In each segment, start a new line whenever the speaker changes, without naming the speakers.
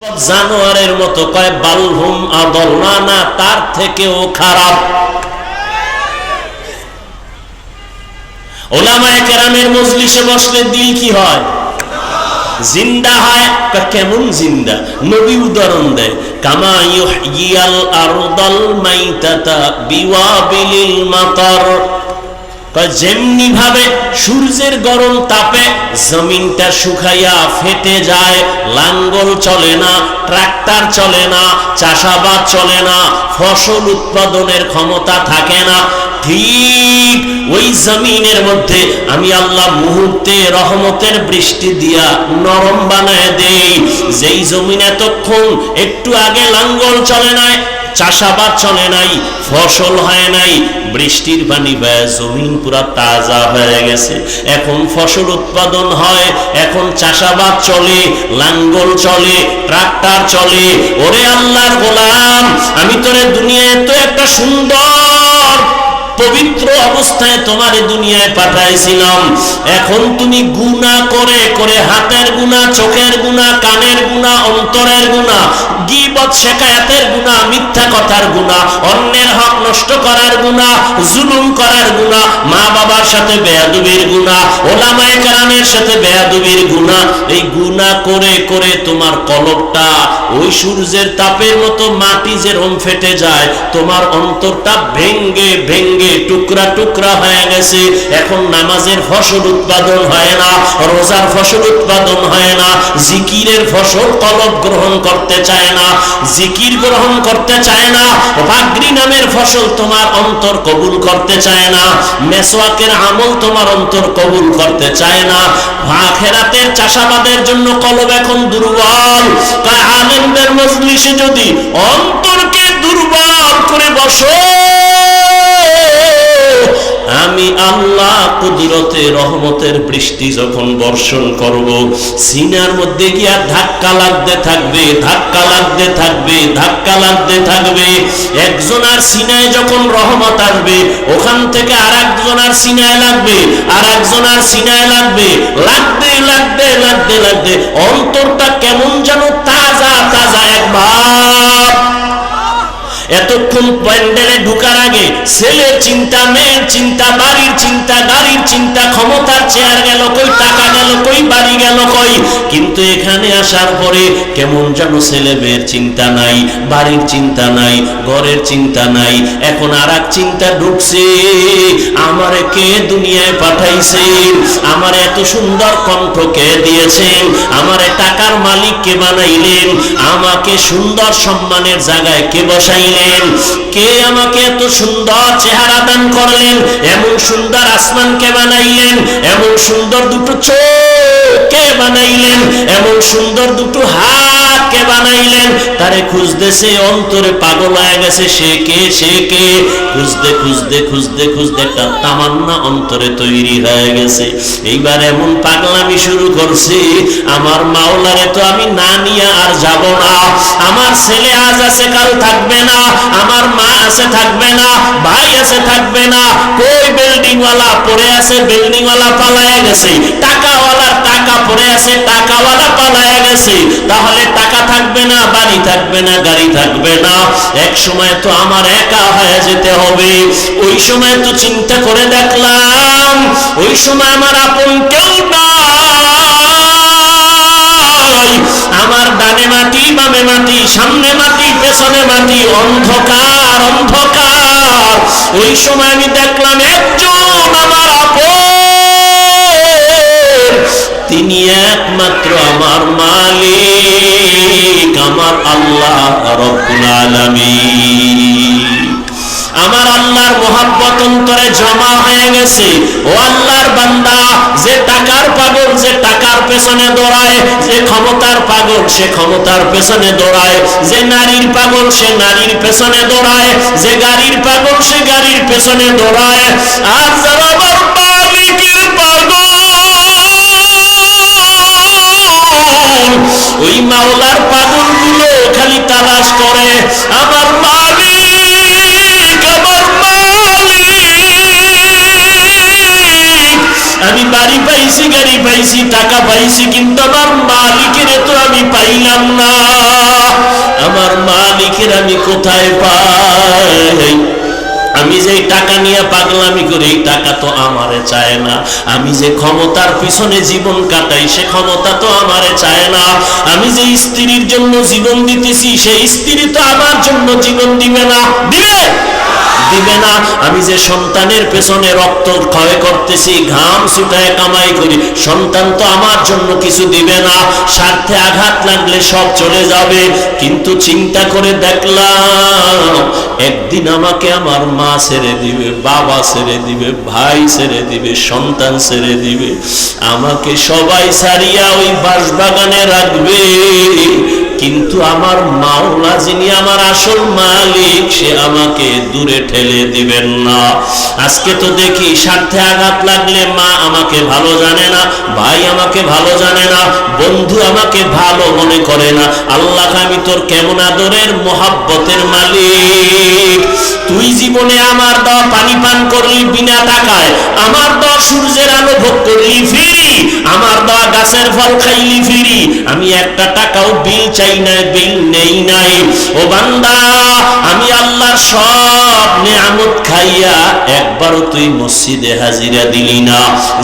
জানোয়ারের মতো কয় বালহুম আদল্লা, না তার থেকেও খারাপ। উলামায়ে কেরামের মজলিসে বসলে দিল কি হয়? জিন্দা হয়। কেমন জিন্দা? নবী উদাহরণ দেয়, কামা ইউহয়িল আরদাল মাইতাতা বিওয়াবিলিল মাতার। যেমনি ভাবে সূর্যের গরম তাপে জমিনটা শুকাইয়া ফেটে যায়, লাঙ্গল চলে না, ট্রাক্টর চলে না, চাষাবাদ চলে না, ফসল উৎপাদনের ক্ষমতা থাকে না, ঠিক ওই জমিনের মধ্যে আমি আল্লাহ মুহূর্তে রহমতের বৃষ্টি দিয়া নরম বানায় দেই। যেই জমিন এতক্ষণ একটু আগে লাঙ্গল চলে নাই, চাষাবাদ চলে নাই, ফসল হয় নাই, বৃষ্টির পানি পায় জমিন পুরা তাজা হয়ে গেছে, এখন ফসল উৎপাদন হয়, এখন চাষাবাদ চলে, লাঙ্গল চলে, ট্রাক্টর চলে। ওরে আল্লাহর গোলাম, আমি তোরে দুনিয়ায় তো একটা সুন্দর পবিত্র অবস্থায় তোমার দুনিয়ায় পাঠাইছিলাম, এখন তুমি গুনাহ করে করে হাতের গুনাহ, চোখের গুনাহ, কানের গুনাহ, অন্তরের গুনাহ, গীবত শিকায়াতের গুনাহ, মিথ্যা কথার গুনাহ, অন্যের হক নষ্ট করার গুনাহ, জুলুম করার গুনাহ, মা বাবার সাথে বেয়াদবির গুনাহ, ওলামায়ে কেরামের সাথে বেয়াদবির গুনাহ। এই গুনাহ করে করে তোমার কলবটা ওই সূর্যের তাপের মতো মাটি যেরকম ফেটে যায়, তোমার অন্তরটা ভেঙ্গে ভেঙ্গে টুকরা টুকরা হয়ে গেছে। এখন নামাজের ফসল উৎপাদন হয় না, রোজার ফসল উৎপাদন হয় না, জিকিরের ফসল কলব গ্রহণ করতে চায় না, জিকির গ্রহণ করতে চায় না, পাগড়ি নামের ফসল তোমার অন্তর কবুল করতে চায় না, মেসওয়াকের আমল তোমার অন্তর কবুল করতে চায় না। আখিরাতের চাষাবাদের জন্য কলব এখন দুর্বল। তাই আলেমদের মজলিসে যদি অন্তরকে দুর্বল করে বসো, আমি আল্লাহ কুদরতে রহমতের বৃষ্টি যখন বর্ষণ করব, সিনার মধ্যে গিয়া ধাক্কা লাগতে থাকবে, ধাক্কা লাগতে থাকবে, ধাক্কা লাগতে থাকবে। একজনের সিনায় যখন রহমত আসবে, ওখান থেকে আরেকজনের সিনায় লাগবে, আরেকজনের সিনায় লাগবে, লাগতে লাগতে লাগতে লাগতে অন্তরটা কেমন যেন তাজা তাজা। একবার এতক্ষণ প্যান্ডেলে ঢুকার আগে ছেলের চিন্তা, মেয়ের চিন্তা, বাড়ির চিন্তা, গাড়ির চিন্তা, ক্ষমতার চেয়ার গেল কই, টাকা গেল কই, বাড়ি গেল কই, কিন্তু এখানে আসার পরে কেমন যেন ছেলে মেয়ের চিন্তা নাই, বাড়ির চিন্তা নাই, ঘরের চিন্তা নাই। এখন আর এক চিন্তা ঢুকছে, আমারে কে দুনিয়ায় পাঠাইছে, আমার এত সুন্দর কণ্ঠ কে দিয়েছেন, আমারে টাকার মালিক কে বানাইলেন, আমাকে সুন্দর সম্মানের জায়গায় কে বসাইলেন, কে আমাকে এত সুন্দর চেহারা দান করলেন, এমন সুন্দর আসমান কে বানাইলেন, এমন সুন্দর দুটো চোখ কে বানাইলেন, এমন সুন্দর দুটো হাত কে বানাইলেন। তারে খুঁজতেছে, অন্তরে পাগল হয়ে গেছে, সে কে, সে কে, খুঁজতে খুঁজতে খুঁজতে খুঁজতে একটা তামান্না অন্তরে তৈরি হয়ে গেছে। এইবার এমন পাগলামি শুরু করছে, আমার মাওলারে তো আমি না নিয়ে আর যাব না, আমার ছেলে আজ আছে কাল থাকবে না, আমার মা আছে থাকবে না, ভাই আছে থাকবে না, কই বিল্ডিং ওয়ালা পড়ে আছে, বিল্ডিং ওয়ালা পালায়া গেছে, টাকাওয়ালার টাকা পড়ে আছে, টাকাওয়ালা পালায়া গেছে, তাহলে টাকা থাকবে না, বাড়ি থাকবে না, গাড়ি থাকবে না, এক সময় তো আমার একা হয়ে যেতে হবে। ওই সময় তো চিন্তা করে দেখলাম, ওই সময় আমার আপন কেউ নাই, আমার ডানে মাটি, বামে মাটি, সামনে মাটি, পেছনে মাটি, অন্ধকার অন্ধকার। ওই সময় আমি দেখলাম একজন আমার আপন, তিনি একমাত্র আমার মালিক, আমার আল্লাহ রব্বুল আলামিন। আমার আল্লাহর মোহাব্বত অন্তরে জমা হয়ে গেছে। ও আল্লাহর বান্দা, যে টাকার পাগল যে টাকার পেছনে দৌড়ায়, যে ক্ষমতার পাগল সে ক্ষমতার পেছনে দৌড়ায়, যে নারীর পাগল সে নারীর পেছনে দৌড়ায়, যে গাড়ির পাগল সে গাড়ির পেছনে দৌড়ায়, আর যারা আমার মালিকের পাগল, ওই মাওলার পাগলগুলো খালি তালাশ করে আমার মালিক, আমার মালিক। আমি বাড়ি পাইছি, গাড়ি পাইছি, টাকা পাইছি, কিন্তু আমার মালিকের তো আমি পাই পাইলাম না, আমার মালিকের আমি কোথায় পাই? আমি যে টাকা নিয়ে পাগলামি করি, এই টাকা তো আমারে চায় না। আমি যে ক্ষমতার পিছনে জীবন কাটাই, সে ক্ষমতা তো আমারে চায় না। আমি যে স্ত্রীর জন্য জীবন দিতেছি, সেই স্ত্রী তো আমার জন্য জীবন দিবে না। দিবে? দিবে না। আমি যে সন্তানের পেছনে রক্ত ক্ষয় করতেছি, ঘাম ছুটায় কামাই করি, সন্তান তো আমার জন্য কিছু দিবে না। স্বার্থে আঘাত লাগলে সব চলে যাবে। কিন্তু চিন্তা করে দেখলাম, একদিন আমাকে আমার মা ছেড়ে দিবে, বাবা ছেড়ে দিবে, ভাই ছেড়ে দিবে, সন্তান ছেড়ে দিবে। আমাকে সবাই ছাড়িয়া ওই বাঁশবাগানে রাখবে, কিন্তু আমার মাওলা যিনি আমার আসল মালিক, সে আমাকে দূরে ঠেলে দিবেন না। আজকে তো দেখি স্বার্থে আঘাত লাগলে মা আমাকে ভালো জানে না, ভাই আমাকে ভালো জানে না, বন্ধু আমাকে ভালো মনে করে না। আল্লাহ, আমি তোর কেমন আদরের মোহাব্বতের মালিক। তুই জীবনে আমার দেওয়া পানি পান করলি বিনা টাকায়, আমার দেওয়া সূর্যের আলো ভোগ করলি ফ্রি, আমার দেওয়া গাছের ফল খাইলি ফ্রি। আমি একটা টাকাও বিল চাই না, বিল নেই নাই। ও বান্দা, আমি আল্লাহর সব নেয়ামত খাইয়া একবারও তুই মসজিদে হাজিরা দিলি না,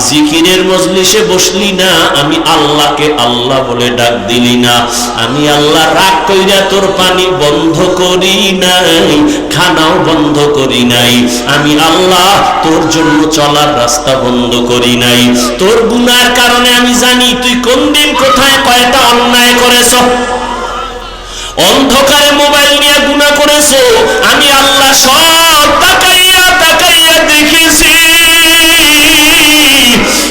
জিকিরের মজলিসে বসলি না, আমি আল্লাহকে আল্লাহ বলে ডাক দিলি না। আমি আল্লাহ রাগ কইরা তোর পানি বন্ধ করি নাই, খানাও বন্ধ করি নাই। আমি আল্লাহ তোর জন্য চলার রাস্তা বন্ধ করি নাই। তোর গুনার কারণে আমি জানি তুই কোন দিন কোথায় কয়টা অন্যায় করেছ। অন্ধকারে মোবাইল নিয়ে গুনাহ করেছো, আমি আল্লাহ সব তাকাইয়া তাকাইয়া দেখেছি।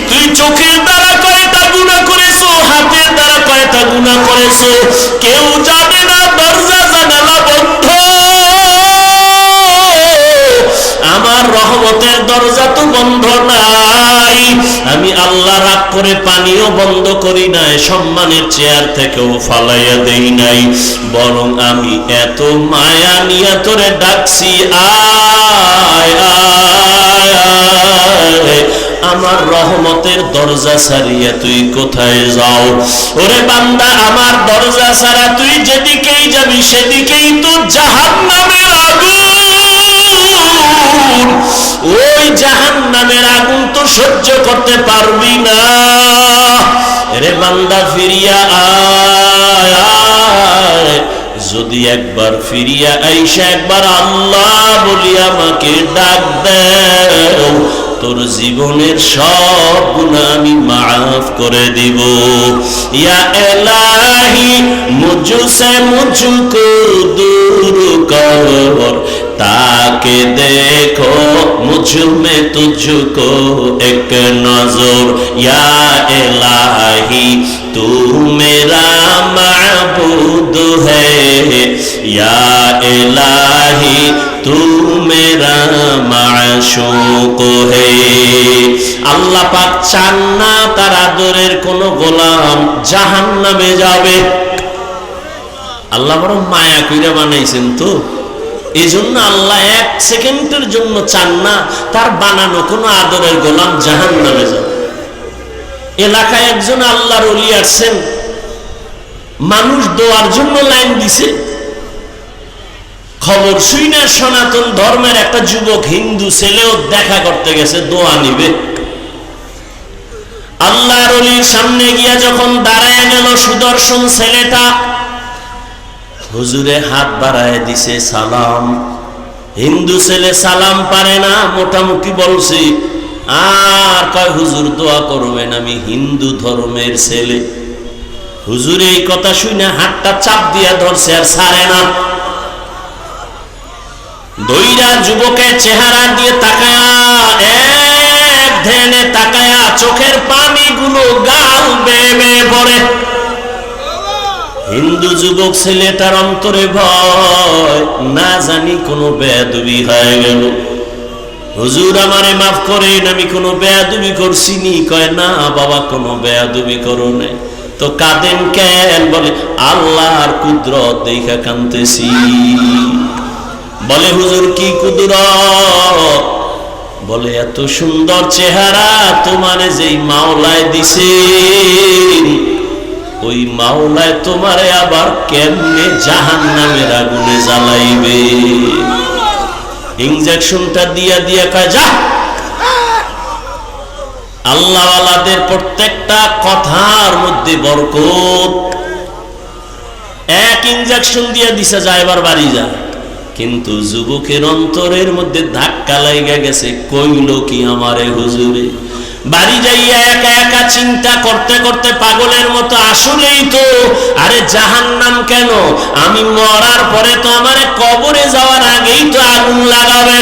তুই চোখের দ্বারা কয়টা গুনাহ করেছো, হাতের দ্বারা কয়টা গুনাহ করেছো, কেউ জানে না। দরজা জানালা বন্ধ, আমার রহমতের দরজা তো বন্ধ নাই। আমি আল্লাহ রাগ করে পানিও বন্ধ করি নাই, সম্মানের চেয়ার থেকেও ফালাইয়া দেই নাই, বরং আমি এত মায়া নিয়ে তোরে ডাকছি, আয় আয় আয়। আমার রহমতের দরজা ছাড়িয়া তুই কোথায় যাও? ওরে বান্দা, আমার দরজা ছাড়া তুই যেদিকেই যাবি সেদিকেই তো জাহান্নামের আগুন। ওই জাহান্নামের আগুন তো সহ্য করতে পারবি না। রে বান্দা, ফিরিয়া আয় আয়। যদি একবার ফিরিয়া আইসা একবার আল্লাহ বলি আমাকে ডাক দেও, তোর জীবনের সব গুনাহ আমি মাফ করে দিব। ইয়া ইলাহি মুঝসে মুঝকো দূর কর, তাকে দেখো মুঝ में तुझको एक नजर। या इलाही तू मेरा माबूद है, या इलाही तू मेरा माशूक है। আল্লাহ পাক চান না তার আদরের কোন গোলাম জাহান্নামে যাবে। আল্লাহ বড় মায়া কইরা বানাইছেন তো, এই জন্য আল্লাহ এক সেকেন্ডের জন্য চান না তার বানানো কোনো আদরের গোলাম জাহান্নামে যাবে। এলাকায় একজন আল্লাহর ওলি আসছেন, মানুষ দোয়ার জন্য লাইন দিছে। খবর শুই না সনাতন ধর্মের একটা যুবক হিন্দু ছেলেও দেখা করতে গেছে, দোয়া নিবে। আল্লাহর ওলির সামনে গিয়া যখন দাঁড়ায় গেল সুদর্শন ছেলেটা, হুজুরে হাত বাড়ায় দিছে সালাম। হিন্দু ছেলে সালাম পারে না, মোটামুটি বলছি, আর কয় হুজুর দোয়া করবেন, আমি হিন্দু ধর্মের ছেলে। হুজুর এই কথা শুনে হাতটা চাপ দিয়া ধরছে আর ছাড়ে না। দইরা যুবকের চেহারা দিয়ে তাকায়া, এক ধ্যানে তাকায়া চোখের পানিগুলো গাল বেয়ে বেয়ে পড়ে। হিন্দু যুবক ছেলেটার অন্তরে ভয়, না জানি কোনো বেয়াদবি হয়ে গেল। হুজুর আমারে মাফ করেন, আমি কোনো বেয়াদবি করছিনি। কয় না বাবা, কোনো বেয়াদবি করো নাই। তো কাঁদেন কেন? বলে আল্লাহর কুদরত দেখা কাঁদতেছি। বলে হুজুর কি কুদরত? বলে এত সুন্দর চেহারা তোমারে যেই মাওলায় দিছে, ওই মাওলায় তোমারে আবার কেমনে জাহান্নামের আগুনে জ্বালাইবে। ইনজেকশনটা দিয়া দিয়া কয় যা। আল্লাহওয়ালাদের প্রত্যেকটা কথার মধ্যে বরকত। এক ইনজেকশন দিয়া দিছে যা, এবার বাড়ি যা। কিন্তু যুবকের অন্তরের মধ্যে ধাক্কা লাইগা গেছে, কইল কি আমারে হুজুরে। বাড়ি যাইয়া একা একা চিন্তা করতে করতে পাগলের মতো, আসলেই তো আরে জাহান্নাম কেন, আমি মরার পরে তো আমারে কবরে যাওয়ার আগেই তো আগুন লাগাবে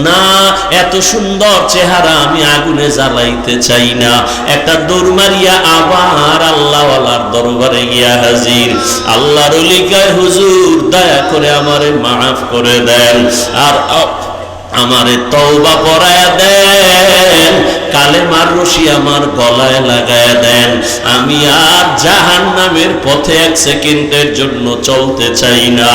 না, এত সুন্দর চেহারা আমি আগুনে জ্বালাইতে চাই না। একটা দৌড় মারিয়া আবার আল্লাহওয়ালার দরবারে গিয়া হাজির। আল্লাহর ওলি কয় হুজুর দয়া করে আমারে মাফ করে দেন, আর আমারে তওবা পড়ায়া দেন, কালেমার রশি আমার গলায় লাগায়া দেন। আমি আর জাহান্নামের পথে এক সেকেন্ডের জন্য চলতে চাই না।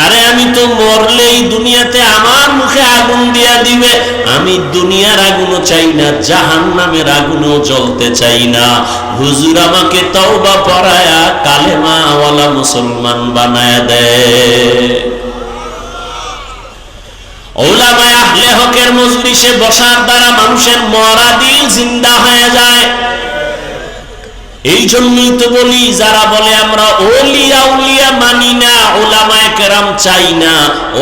আরে আমি তো মরলেই দুনিয়াতে আমার মুখে আগুন দিয়া দিবে, আমি দুনিয়ার আগুনও চাই না, জাহান্নামের আগুনও জ্বলতে চাই না। হুজুর আমাকে তওবা পড়ায়া কালেমাওয়ালা মুসলমান বানায়া দেয়। উলামায়ে আহলে হকের মজলিসে বসার দ্বারা মানুষের মরা দিল জিন্দা হয়ে যায়। এই জন্যই তো বলি, যারা বলে আমরা ওলিয়া উলিয়া মানি না, উলামায়ে কেরাম চাই না,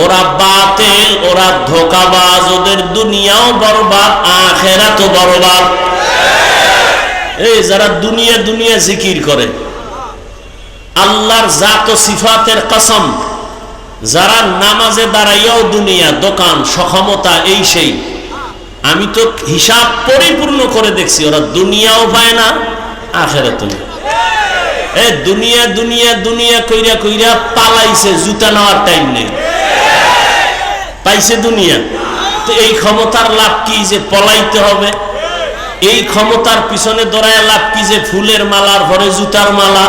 ওরা বাতিল, ওরা ধোঁকাবাজ, ওদের দুনিয়াও বরবাদ আখিরাতও বরবাদ। এই যারা দুনিয়া দুনিয়া জিকির করে, আল্লাহর জাত ও সিফাতের কসম, যারা নামাজে দাঁড়াইয়াও দুনিয়া, দোকান, সক্ষমতা, এই সেই, আমি তো হিসাব পরিপূর্ণ করে দেখছি, ওরা দুনিয়াও পায় না আখিরাতও না। দুনিয়া দুনিয়া দুনিয়া কইরা কইরা পালাইছে, জুতা নেওয়ার টাইম নেই, পাইছে দুনিয়া। তো এই ক্ষমতার লাভ কি যে পলাইতে হবে? এই ক্ষমতার পিছনে দৌড়ায় লাভ কি যে ফুলের মালার ভরে জুতার মালা?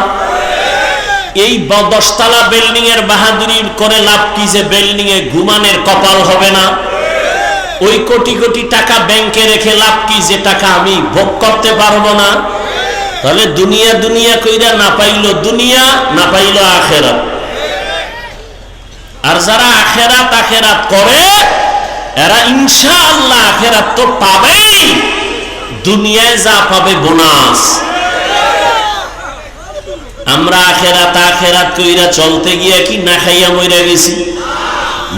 এই 10তলা বিল্ডিং এর বাহাদুরি করে লাভ কি যে বিল্ডিং এ ঘুমানের কপাল হবে না? ওই কোটি কোটি টাকা ব্যাংকে রেখে লাভ কি যে টাকা আমি ভোগ করতে পারবো না? তাহলে দুনিয়া দুনিয়া কইরা না পাইলো দুনিয়া, না পাইলো আখিরাত। আর যারা আখিরাত আখিরাত করে, এরা ইনশাআল্লাহ আখিরাত তো পাবেই, দুনিয়ায় যা পাবে বোনাস। আমরা আখিরাত আখিরাত কইরা চলতে গিয়া কি না খাইয়া মইরা গেছি?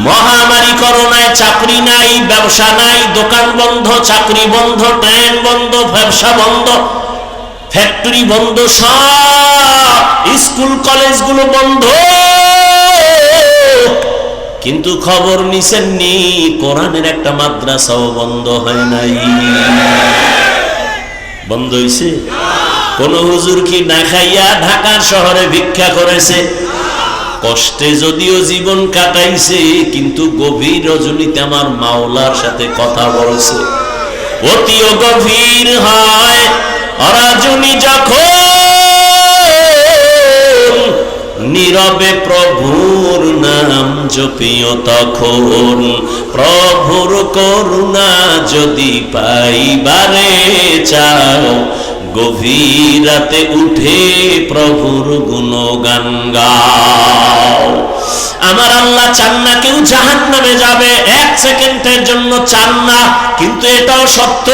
মহামারী করোনায় চাকরি নাই, ব্যবসা নাই, দোকান বন্ধ, চাকরি বন্ধ, ট্রেন বন্ধ, ব্যবসা বন্ধ, ফ্যাক্টরি বন্ধ, সব স্কুল কলেজগুলো বন্ধ। কিন্তু খবর নিছেন নি, কোরআনের একটা মাদ্রাসাও বন্ধ হয় নাই। বন্ধ হইছে? কোন হুজুর কি না খাইয়া ঢাকার শহরে ভিক্ষা করেছে? কষ্টে যদিও জীবন কাটাইছে, কিন্তু গভীর রজনীতে আমার মাওলার সাথে কথা বলছে। অতিও গভীর হয় রজনী যখন, নীরবে প্রভুর নাম জপিও তখন। প্রভুর করুণা যদি পাইবারে চাও, গভীর রাতে উঠে প্রভুর গুণগান গাও। আমার আল্লাহ চান না কেউ জাহান্নামে যাবে, এক সেকেন্ডের জন্য চান না। কিন্তু এটাও সত্য,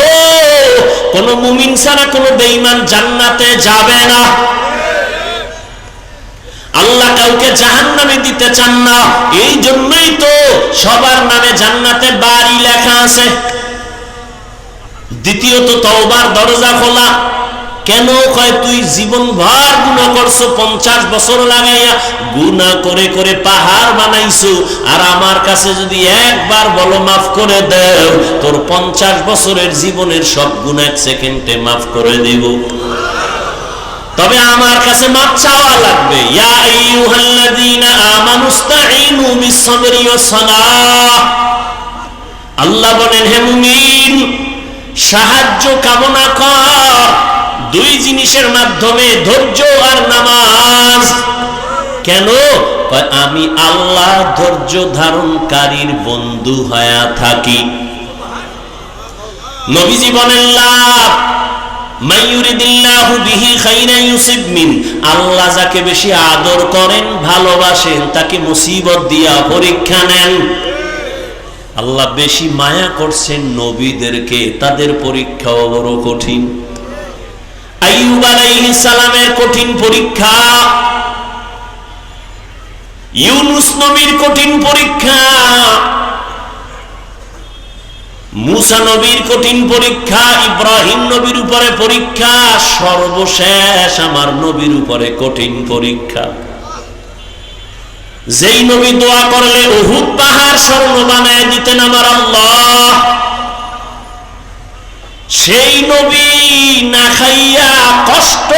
কোন মুমিন ছাড়া কোন বেঈমান জান্নাতে যাবে না। আল্লাহ কাউকে জাহান্নামে দিতে চান না, এই জন্যই তো সবার নামে জান্নাতে বাড়ি লেখা আছে। দ্বিতীয়ত তওবার দরজা খোলা। কেন কয় তুই জীবন ভর গুনাহ করছো, 50 বছর লাগাইয়া গুনাহ করে করে পাহাড় বানাইছো, আর আমার কাছে যদি একবার বলো মাফ করে দাও, তোর 50 বছরের জীবনের সব গুনাহ এক সেকেন্ডে মাফ করে দেব। তবে আমার কাছে মাপ চাওয়া লাগবে। ইয়া আইয়ুহাল্লাযীনা আমানুস্তাঈনু বিস-সাবরি ওয়াস-সালাহ। আল্লাহ বলেন, হে মুমিন, সাহায্য কামনা কর দুই জিনিসের মাধ্যমে, ধৈর্য আর নামাজ। কেন? আমি আল্লাহ ধৈর্য ধারণকারীর বন্ধু হয়ে থাকি। নবীজি বলেন, লাভ মাইয়ুরিদিল্লাহু বিহি খাইরান ইউসিব মিন, আল্লাহ যাকে বেশি আদর করেন ভালোবাসেন তাকে মুসিবত দিয়া পরীক্ষা নেন। আল্লাহ বেশি মায়া করছেন নবীদেরকে, তাদের পরীক্ষাও বড় কঠিন। আইয়ুব আলাইহিস সালামের কঠিন পরীক্ষা, ইউনুস নবীর কঠিন পরীক্ষা, মুসা নবীর কঠিন পরীক্ষা, ইব্রাহিম নবীর উপরে পরীক্ষা, সর্বশেষ আমার নবীর উপরে কঠিন পরীক্ষা। যেই নবী দোয়া করলে উহুদ পাহাড় স্বর্ণ বানায় দিতেন আমার আল্লাহ, সেই নবী না খাইয়া কষ্ট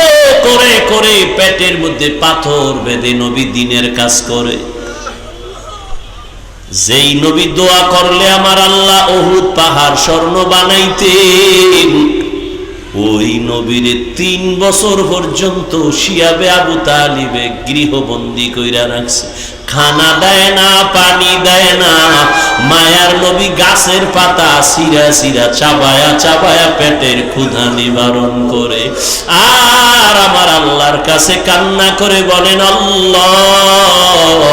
করে করে পেটের মধ্যে পাথর বেঁধে নবী দ্বীনের কাজ করে। যেই নবী দোয়া করলে আমার আল্লাহ উহুদ পাহাড় স্বর্ণ বানাইতেন, ওই নবীর 3 বছর পর্যন্ত শিয়াবে আবু তালিবে গৃহবন্দী কইরা রাখছে। খানা দেয় না, পানি দেয় না। মায়ার নবী গাছের পাতা সিরা সিরা চাবায়া চাবায়া পেটের ক্ষুধা নিবারণ করে। আর আমার আল্লাহর কাছে কান্না করে বলেন, আল্লাহ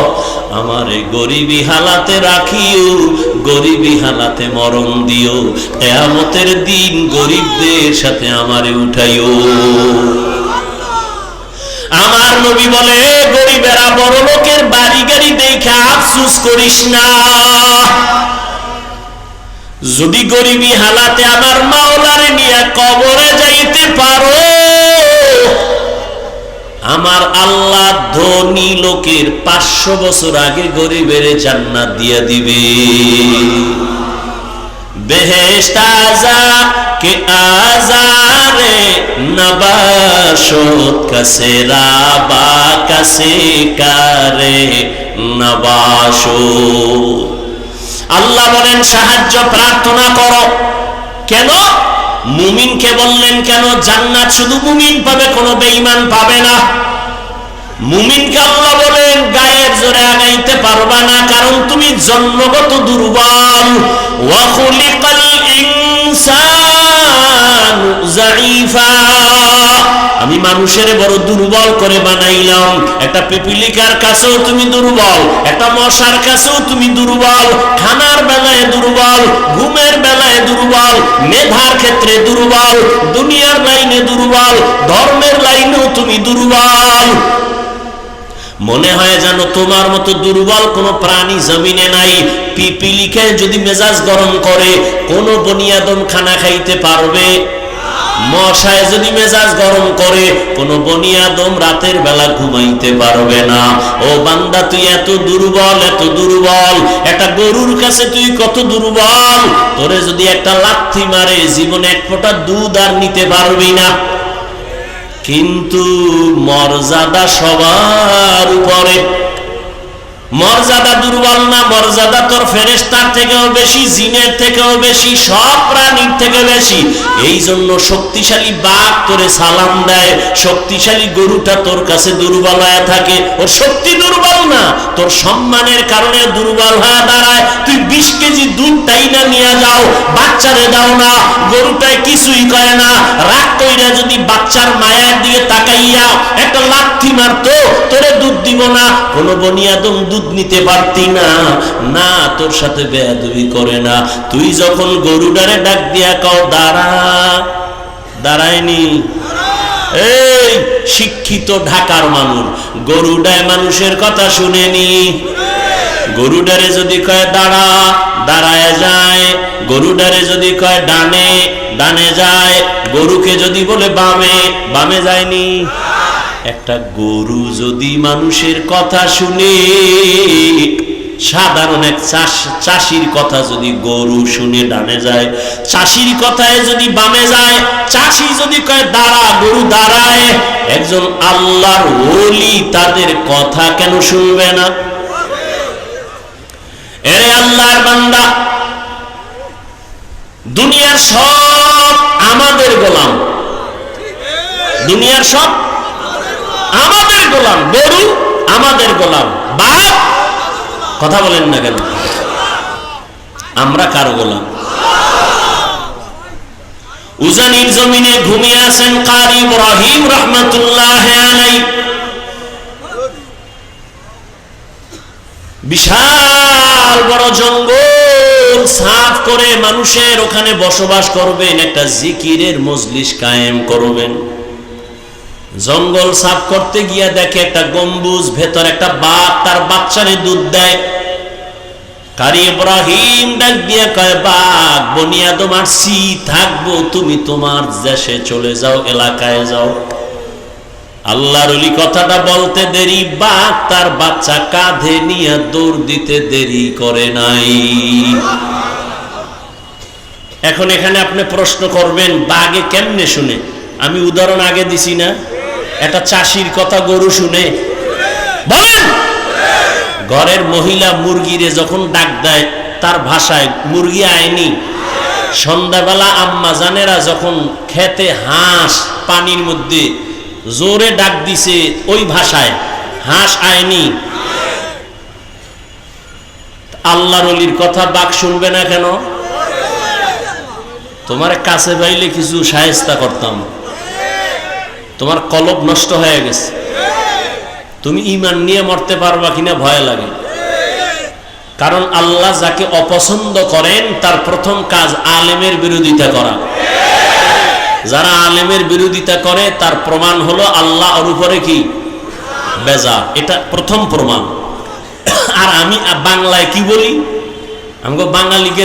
আমারে গরিবী হালাতে রাখিও, গরিবী হালাতে মরণ দিও, কিয়ামতের দিন গরিবদের সাথে আমারে উঠাইও। আমার নবী বলে, গরিবেরা বড় লোকের বাড়ি গাড়ি দেখে আফসোস করিস না। যদি গরিবী হালাতে আমার মাওলারে নিয়ে কবরে যাইতে পারো, আমার আল্লাহ ধনী লোকের 500 বছর আগে গরিবের জান্নাত দিয়া দিবে। বেহেশত আজা কে আজারে নবাশত কাছে রাবা কাছে কারে নবাশো। আল্লাহ বলেন সাহায্য প্রার্থনা করো। কেন? মুমিনকে বললেন কেন? জান্নাত শুধু মুমিন পাবে, কোনো বেঈমান পাবে না। মুমিনকে আল্লাহ বলেন গায়ের জোরে আগাইতে পারবা না, কারণ তুমি জন্মগত দুর্বল। ওয়া খুলিকাল ইনসানু যায়ীফা, আমি মানুষের বড় দুর্বল করে বানাইলাম। একটা পিপিলিকার কাছেও তুমি দুর্বল, একটা মশার কাছেও তুমি দুর্বল। খানার বেলায় দুর্বল, ঘুমের বেলায় দুর্বল, মেধার ক্ষেত্রে দুর্বল, দুনিয়ার লাইনে দুর্বল, ধর্মের লাইনেও তুমি দুর্বল। মনে হয় যেন তোমার মতো দুর্বল কোনো প্রাণী জমিনে নাই। পিপিলিকায় যদি মেজাজ গরম করে, কোনো বনিয়াদম খানা খাইতে পারবে? মশায় যদি মেজাজ গরম করে, কোনো বনিয়াদম রাতের বেলা ঘুমাইতে পারবে না। ও বান্দা, তুই এত দুর্বল, এত দুর্বল। একটা গরুর কাছে তুই কত দুর্বল। তোরে যদি একটা লাথি মারে, জীবনে এক ফোঁটা দুধ আর নিতে পারবি না। কিন্তু মর্যাদা সবার উপরে। মর্যাদা দুর্বল না, মর্যাদা তোর ফেরেশতার থেকেও বেশি, জিনের থেকেও বেশি, সব প্রাণীর থেকে বেশি। এই জন্য শক্তিশালী বাঘ তোরে সালাম দেয়, শক্তিশালী গরুটা তোর কাছে দুর্বল হয়ে থাকে। ওর শক্তি দুর্বল না, তোর সম্মানের কারণে দুর্বল হয়ে দাঁড়ায়। তুই 20 কেজি দুধ টাইনা নিয়ে যাও, বাচ্চারে দাও না, গরুটায় কিছুই করে না। রাগ কইরা যদি বাচ্চার মায়ের দিকে তাকাইয়া একটা লাথি মারতো, তোরে দুধ দিব না। কোনো বনিয়াদম দুধ নিতে পারতি না। না, তোর সাথে বেয়াদবি করে না। তুই যখন গরুটারে ডাক দিয়া কও দাঁড়া, দাঁড়ায়নি। এই শিক্ষিত ঢাকার মানুষ গরুডায় মানুষের কথা শুনেনি। গরুডারে যদি কয় দাঁড়া, দাঁড়ায় যায়। গরুডারে যদি কয় ডানে, ডানে যায়। গরুকে যদি বলে বামে, বামে যায়নি। একটা গরু যদি মানুষের কথা শুনে, সাধারণ এক চাষির কথা যদি গরু শুনে ডানে যায়, চাষির কথায় যদি বামে যায়, চাষি যদি কয় দাঁড়া, গরু দাঁড়ায়। একজন আল্লাহর ওলি তাদের কথা কেন শুনবে না? এরে আল্লাহর বান্দা, দুনিয়ার সব আমাদের গোলাম, দুনিয়ার সব আমাদের গোলাম। গরু আমাদের গোলাম, বাপ কথা বলেন না কেন? আমরা কার গোলাম? উজানির জমিনে ঘুমিয়ে আছেন কারি ইব্রাহিম রাহমাতুল্লাহ আলাইহি। বিশাল বড় জঙ্গল সাফ করে মানুষের ওখানে বসবাস করবেন, একটা জিকিরের মজলিস কায়েম করবেন। জঙ্গল সাফ করতে গিয়া দেখে একটা গম্বুজ, ভেতর একটা বাঘ তার বাচ্চারে দুধ দেয়। কারি ইব্রাহিম ডাক দিয়া কয়, বাঘ বনিয়াদম আসছি, থাকবো, তুমি তোমার দেশে চলে যাও, এলাকায় যাও। আল্লাহর ওলি কথাটা বলতে দেরি, বাঘ তার বাচ্চা কাঁধে নিয়ে দৌড় দিতে দেরি করে নাই। এখন এখানে আপনি প্রশ্ন করবেন, বাঘে কেমনে শুনে? আমি উদাহরণ আগে দিছি না, একটা চাষির কথা গরু শুনে? বলেন, ঘরের মহিলা মুরগিরে যখন ডাক দেয় তার ভাষায়, মুরগি আয়নি। সন্ধ্যাবেলা আম্মা জানেরা যখন খেতে হাঁস পানির মধ্যে জোরে ডাক দিছে ওই ভাষায়, হাঁস আয়নি। আল্লাহর ওলির কথা বাঘ শুনবে না কেন? তোমার কাছে পাইলে কিছু শায়েস্তা করতাম, তোমার কলব নষ্ট হয়ে গেছে, তুমি ঈমান নিয়ে মরতে পারবা কিনা ভয় লাগে। কারণ আল্লাহ যাকে অপছন্দ করেন তার প্রথম কাজ আলেমের বিরোধিতা করা। যারা আলেমের বিরোধিতা করে তার প্রমাণ হলো আল্লাহ ওর উপরে কি বেজা, এটা প্রথম প্রমাণ। আর আমি বাংলায় কি বলি, আমাকে বাঙালিকে